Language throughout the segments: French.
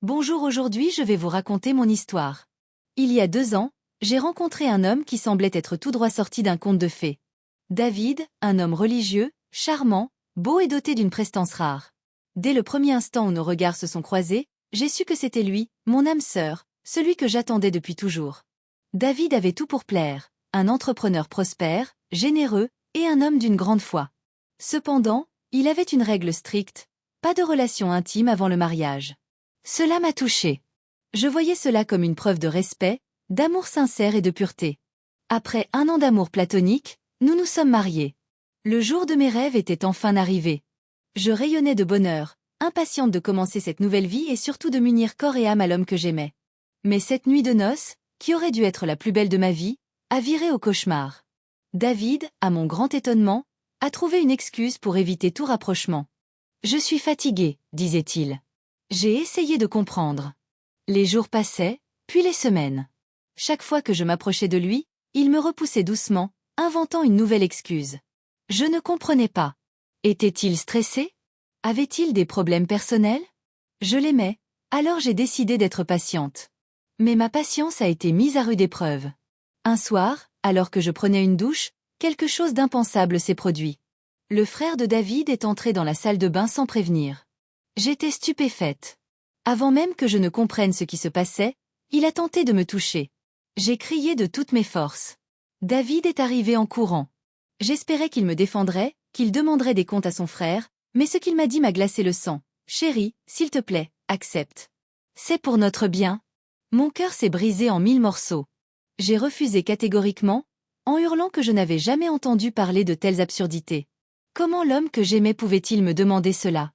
Bonjour, aujourd'hui je vais vous raconter mon histoire. Il y a 2 ans, j'ai rencontré un homme qui semblait être tout droit sorti d'un conte de fées. David, un homme religieux, charmant, beau et doté d'une prestance rare. Dès le premier instant où nos regards se sont croisés, j'ai su que c'était lui, mon âme sœur, celui que j'attendais depuis toujours. David avait tout pour plaire, un entrepreneur prospère, généreux, et un homme d'une grande foi. Cependant, il avait une règle stricte, pas de relation intime avant le mariage. Cela m'a touchée. Je voyais cela comme une preuve de respect, d'amour sincère et de pureté. Après 1 an d'amour platonique, nous nous sommes mariés. Le jour de mes rêves était enfin arrivé. Je rayonnais de bonheur, impatiente de commencer cette nouvelle vie et surtout de m'unir corps et âme à l'homme que j'aimais. Mais cette nuit de noces, qui aurait dû être la plus belle de ma vie, a viré au cauchemar. David, à mon grand étonnement, a trouvé une excuse pour éviter tout rapprochement. « Je suis fatigué », disait-il. J'ai essayé de comprendre. Les jours passaient, puis les semaines. Chaque fois que je m'approchais de lui, il me repoussait doucement, inventant une nouvelle excuse. Je ne comprenais pas. Était-il stressé? Avait-il des problèmes personnels? Je l'aimais, alors j'ai décidé d'être patiente. Mais ma patience a été mise à rude épreuve. Un soir, alors que je prenais une douche, quelque chose d'impensable s'est produit. Le frère de David est entré dans la salle de bain sans prévenir. J'étais stupéfaite. Avant même que je ne comprenne ce qui se passait, il a tenté de me toucher. J'ai crié de toutes mes forces. David est arrivé en courant. J'espérais qu'il me défendrait, qu'il demanderait des comptes à son frère, mais ce qu'il m'a dit m'a glacé le sang. « Chérie, s'il te plaît, accepte. C'est pour notre bien. » Mon cœur s'est brisé en 1000 morceaux. J'ai refusé catégoriquement, en hurlant que je n'avais jamais entendu parler de telles absurdités. Comment l'homme que j'aimais pouvait-il me demander cela?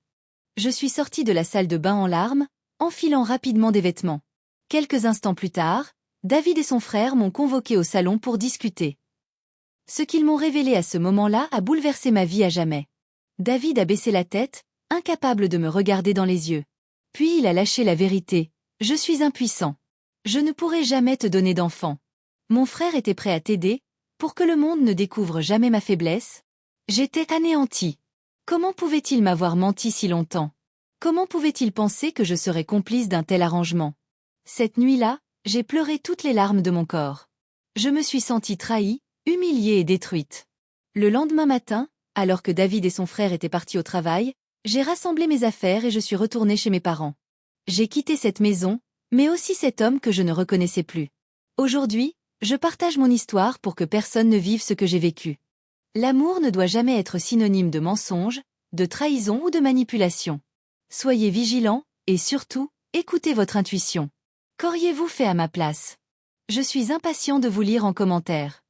Je suis sortie de la salle de bain en larmes, enfilant rapidement des vêtements. Quelques instants plus tard, David et son frère m'ont convoqué au salon pour discuter. Ce qu'ils m'ont révélé à ce moment-là a bouleversé ma vie à jamais. David a baissé la tête, incapable de me regarder dans les yeux. Puis il a lâché la vérité. « Je suis impuissant. Je ne pourrai jamais te donner d'enfant. » Mon frère était prêt à t'aider, pour que le monde ne découvre jamais ma faiblesse. J'étais anéantie. Comment pouvait-il m'avoir menti si longtemps? Comment pouvait-il penser que je serais complice d'un tel arrangement? Cette nuit-là, j'ai pleuré toutes les larmes de mon corps. Je me suis sentie trahie, humiliée et détruite. Le lendemain matin, alors que David et son frère étaient partis au travail, j'ai rassemblé mes affaires et je suis retournée chez mes parents. J'ai quitté cette maison, mais aussi cet homme que je ne reconnaissais plus. Aujourd'hui, je partage mon histoire pour que personne ne vive ce que j'ai vécu. L'amour ne doit jamais être synonyme de mensonge, de trahison ou de manipulation. Soyez vigilants, et surtout, écoutez votre intuition. Qu'auriez-vous fait à ma place? Je suis impatient de vous lire en commentaire.